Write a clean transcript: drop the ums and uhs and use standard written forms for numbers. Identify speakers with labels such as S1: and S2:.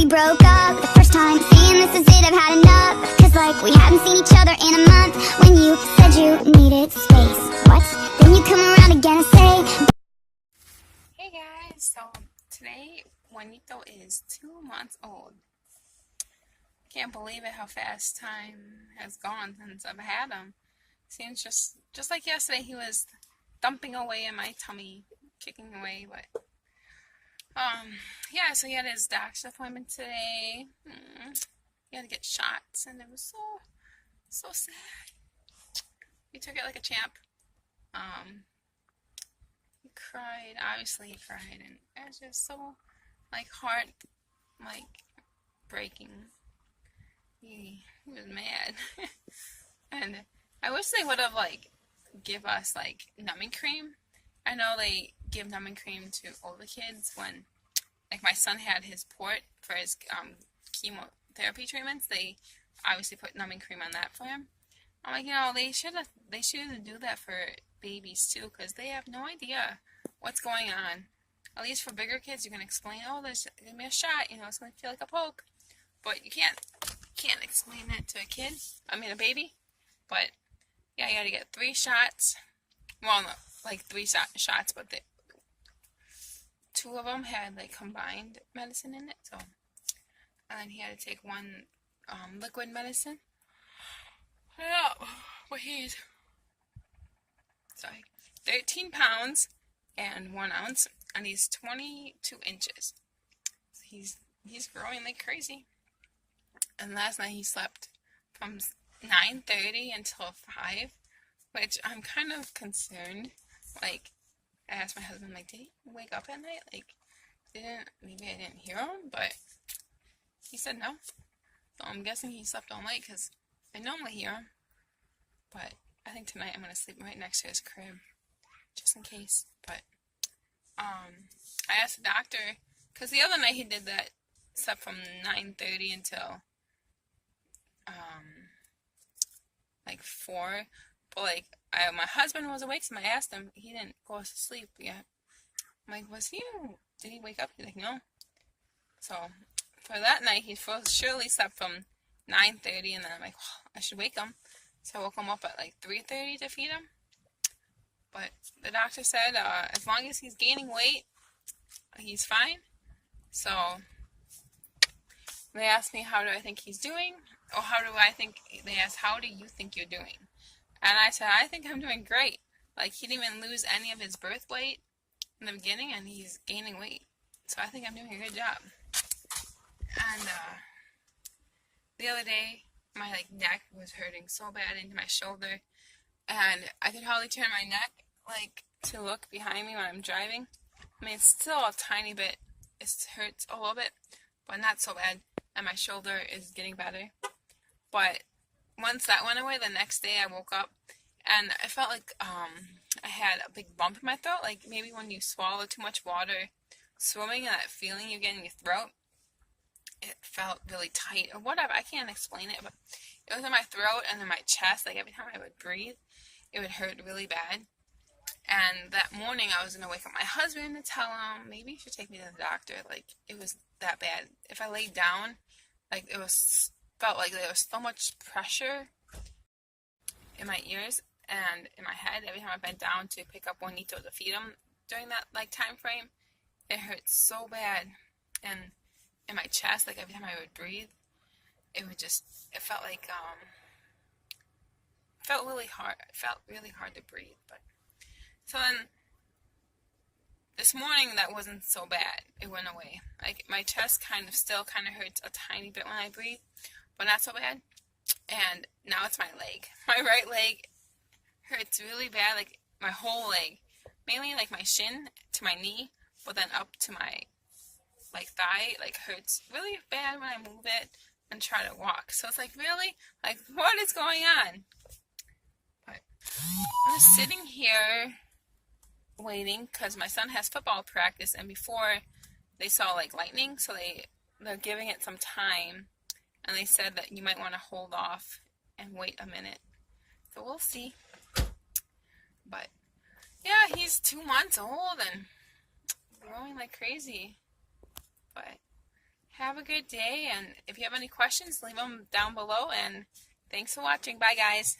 S1: we broke up. The first time saying this is it, I've had enough. Cause like we hadn't seen each other in a month. When you said you needed space, what? Then you come around again and say,
S2: hey guys, so today Juanito is 2 months old. Can't believe it how fast time has gone since I've had him. Seems just like yesterday he was thumping away in my tummy, kicking away, but yeah, so he had his doctor's appointment today. He had to get shots, and it was so sad. He took it like a champ. He cried. Obviously, he cried, and it was just so heart breaking. He was mad, and I wish they would have give us numbing cream. I know they give numbing cream to older kids when, my son had his port for his chemotherapy treatments. They obviously put numbing cream on that for him. I'm they should do that for babies too, because they have no idea what's going on. At least for bigger kids, you can explain, there's gonna be a shot, it's gonna feel like a poke, but you can't explain that to a baby. But yeah, you got to get 3 shots. Well, no, 3 shots, but 2 of them had combined medicine in it. So, and then he had to take 1 liquid medicine. Yeah, but he's 13 pounds and 1 ounce, and he's 22 inches. So he's growing like crazy. And last night he slept from 9:30 until 5, which I'm kind of concerned. I asked my husband, did he wake up at night? Maybe I didn't hear him, but he said no. So I'm guessing he slept all night, because I normally hear him. But I think tonight I'm going to sleep right next to his crib, just in case. But I asked the doctor, because the other night he did that, slept from 9:30 until 4. But my husband was awake, so I asked him. He didn't go to sleep yet. I'm did he wake up? He's like, no. So for that night, he surely slept from 9:30, and then I'm well, I should wake him. So I woke him up at 3:30 to feed him. But the doctor said as long as he's gaining weight, he's fine. So they asked me, how do I think he's doing? Or they asked, how do you think you're doing? And I said, I think I'm doing great. He didn't even lose any of his birth weight in the beginning, and he's gaining weight. So I think I'm doing a good job. And the other day, my neck was hurting so bad into my shoulder, and I could hardly turn my neck to look behind me when I'm driving. It's still a tiny bit. It hurts a little bit, but not so bad. And my shoulder is getting better. But once that went away, the next day I woke up and I felt I had a big bump in my throat. Maybe when you swallow too much water swimming, and that feeling you get in your throat, it felt really tight or whatever. I can't explain it, but it was in my throat and in my chest. Every time I would breathe, it would hurt really bad. And that morning I was going to wake up my husband to tell him, maybe you should take me to the doctor. It was that bad. If I laid down, felt like there was so much pressure in my ears and in my head. Every time I bent down to pick up Juanito to feed him during that time frame, it hurt so bad. And in my chest, every time I would breathe, it felt felt really hard. It felt really hard to breathe. But so then this morning that wasn't so bad. It went away. My chest still hurts a tiny bit when I breathe, but not so bad. And now it's my leg. My right leg hurts really bad, my whole leg. Mainly my shin to my knee, but then up to my thigh, hurts really bad when I move it and try to walk. So it's really, what is going on? But I'm just sitting here waiting because my son has football practice, and before they saw lightning, so they're giving it some time, and they said that you might want to hold off and wait a minute. So we'll see. But yeah, he's 2 months old and growing like crazy. But have a good day, and if you have any questions, leave them down below, and thanks for watching. Bye, guys.